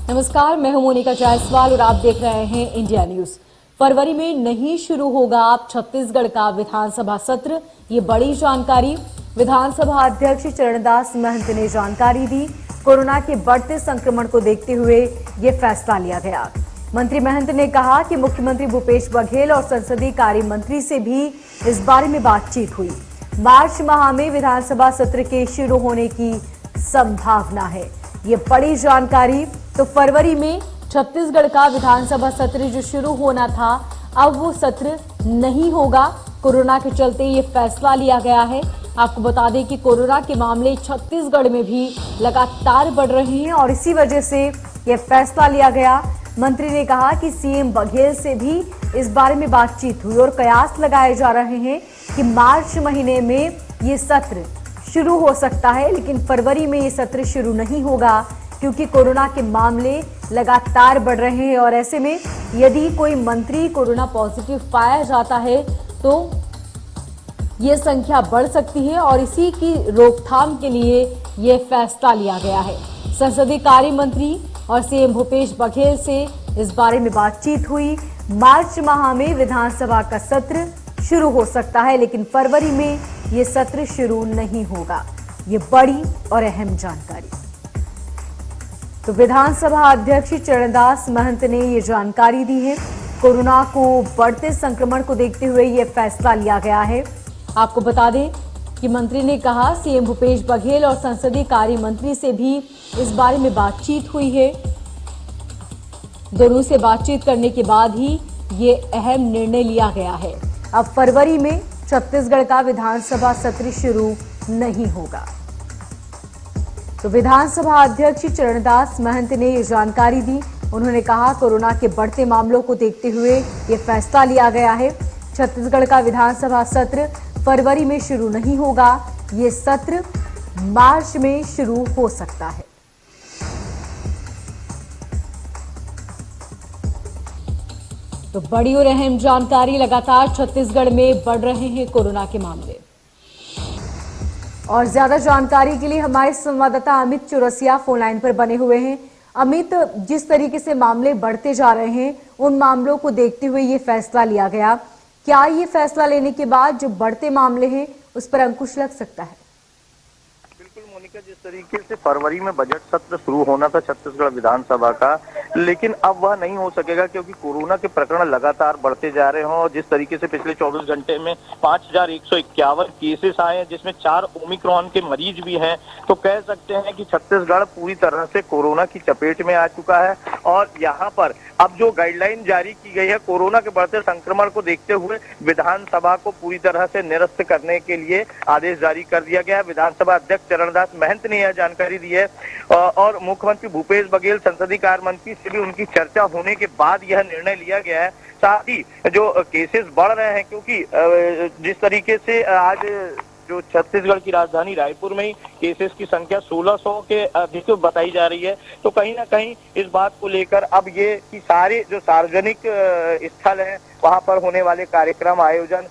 नमस्कार, मैं हूं मोनिका जायसवाल और आप देख रहे हैं इंडिया न्यूज। फरवरी में नहीं शुरू होगा अब छत्तीसगढ़ का विधानसभा सत्र, ये बड़ी जानकारी विधानसभा अध्यक्ष चरणदास महंत ने जानकारी दी। कोरोना के बढ़ते संक्रमण को देखते हुए ये फैसला लिया गया। मंत्री महंत ने कहा कि मुख्यमंत्री भूपेश बघेल और संसदीय कार्य मंत्री से भी इस बारे में बातचीत हुई। मार्च माह में विधानसभा सत्र के शुरू होने की संभावना है, ये बड़ी जानकारी। तो फरवरी में छत्तीसगढ़ का विधानसभा सत्र जो शुरू होना था, अब वो सत्र नहीं होगा। कोरोना के चलते ये फैसला लिया गया है। आपको बता दें कि कोरोना के मामले छत्तीसगढ़ में भी लगातार बढ़ रहे हैं और इसी वजह से ये फैसला लिया गया। मंत्री ने कहा कि सीएम बघेल से भी इस बारे में बातचीत हुई और कयास लगाए जा रहे हैं कि मार्च महीने में ये सत्र शुरू हो सकता है, लेकिन फरवरी में ये सत्र शुरू नहीं होगा क्योंकि कोरोना के मामले लगातार बढ़ रहे हैं और ऐसे में यदि कोई मंत्री कोरोना पॉजिटिव पाया जाता है तो ये संख्या बढ़ सकती है और इसी की रोकथाम के लिए ये फैसला लिया गया है। संसदीय कार्य मंत्री और सीएम भूपेश बघेल से इस बारे में बातचीत हुई। मार्च माह में विधानसभा का सत्र शुरू हो सकता है, लेकिन फरवरी में ये सत्र शुरू नहीं होगा। ये बड़ी और अहम जानकारी। तो विधानसभा अध्यक्ष चरणदास महंत ने ये जानकारी दी है। कोरोना को बढ़ते संक्रमण को देखते हुए ये फैसला लिया गया है। आपको बता दें कि मंत्री ने कहा सीएम भूपेश बघेल और संसदीय कार्य मंत्री से भी इस बारे में बातचीत हुई है। दोनों से बातचीत करने के बाद ही ये अहम निर्णय लिया गया है। अब फरवरी में छत्तीसगढ़ का विधानसभा सत्र शुरू नहीं होगा। तो विधानसभा अध्यक्ष चरणदास महंत ने ये जानकारी दी। उन्होंने कहा कोरोना के बढ़ते मामलों को देखते हुए ये फैसला लिया गया है। छत्तीसगढ़ का विधानसभा सत्र फरवरी में शुरू नहीं होगा, ये सत्र मार्च में शुरू हो सकता है। तो बड़ी और अहम जानकारी, लगातार छत्तीसगढ़ में बढ़ रहे हैं कोरोना के मामले। और ज्यादा जानकारी के लिए हमारे संवाददाता अमित चौरसिया फोन लाइन पर बने हुए हैं। अमित, जिस तरीके से मामले बढ़ते जा रहे हैं, उन मामलों को देखते हुए ये फैसला लिया गया। क्या ये फैसला लेने के बाद जो बढ़ते मामले हैं उस पर अंकुश लग सकता है? बिल्कुल मोनिका, जिस तरीके से फरवरी में बजट सत्र शुरू होना था छत्तीसगढ़ विधानसभा का, लेकिन अब वह नहीं हो सकेगा क्योंकि कोरोना के प्रकरण लगातार बढ़ते जा रहे हैं। और जिस तरीके से पिछले 24 घंटे में 5151 केसेस आए हैं, जिसमें 4 ओमिक्रॉन के मरीज भी हैं, तो कह सकते हैं कि छत्तीसगढ़ पूरी तरह से कोरोना की चपेट में आ चुका है। और यहाँ पर अब जो गाइडलाइन जारी की गई है, कोरोना के बढ़ते संक्रमण को देखते हुए विधानसभा को पूरी तरह से निरस्त करने के लिए आदेश जारी कर दिया गया है। विधानसभा अध्यक्ष चरणदास महंत ने यह जानकारी दी है और मुख्यमंत्री भूपेश बघेल, संसदीय कार्य मंत्री से भी उनकी चर्चा होने के बाद यह निर्णय लिया गया है। साथ ही जो केसेस बढ़ रहे हैं, क्योंकि जिस तरीके से आज जो छत्तीसगढ़ की राजधानी रायपुर में ही केसेस की संख्या 1600 के अधिक बताई जा रही है, तो कहीं ना कहीं इस बात को लेकर अब ये कि सारे जो सार्वजनिक स्थल हैं वहां पर होने वाले कार्यक्रम आयोजन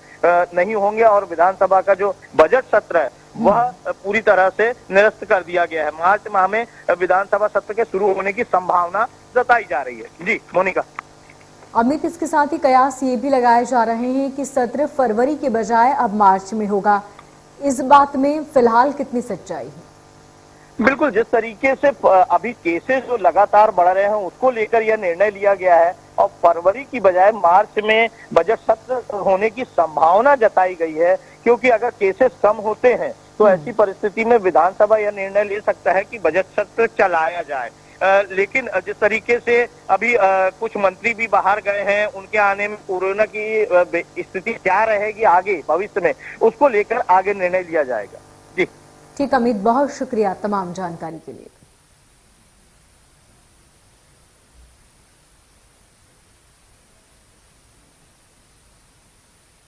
नहीं होंगे और विधानसभा का जो बजट सत्र है वह पूरी तरह से निरस्त कर दिया गया है। मार्च माह में विधानसभा सत्र के शुरू होने की संभावना जताई जा रही है। जी मोनिका। अमित, इसके साथ ही कयास ये भी लगाए जा रहे हैं कि सत्र फरवरी के बजाय अब मार्च में होगा। इस बात में फिलहाल कितनी सच्चाई है? बिल्कुल, जिस तरीके से अभी केसेस जो लगातार बढ़ रहे हैं उसको लेकर यह निर्णय लिया गया है और फरवरी की बजाय मार्च में बजट सत्र होने की संभावना जताई गई है, क्योंकि अगर केसेस कम होते हैं तो ऐसी परिस्थिति में विधानसभा यह निर्णय ले सकता है कि बजट सत्र चलाया जाए। लेकिन जिस तरीके से अभी कुछ मंत्री भी बाहर गए हैं, उनके आने में कोरोना की स्थिति क्या रहेगी आगे भविष्य में, उसको लेकर आगे निर्णय लिया जाएगा। जी ठीक अमित, बहुत शुक्रिया तमाम जानकारी के लिए।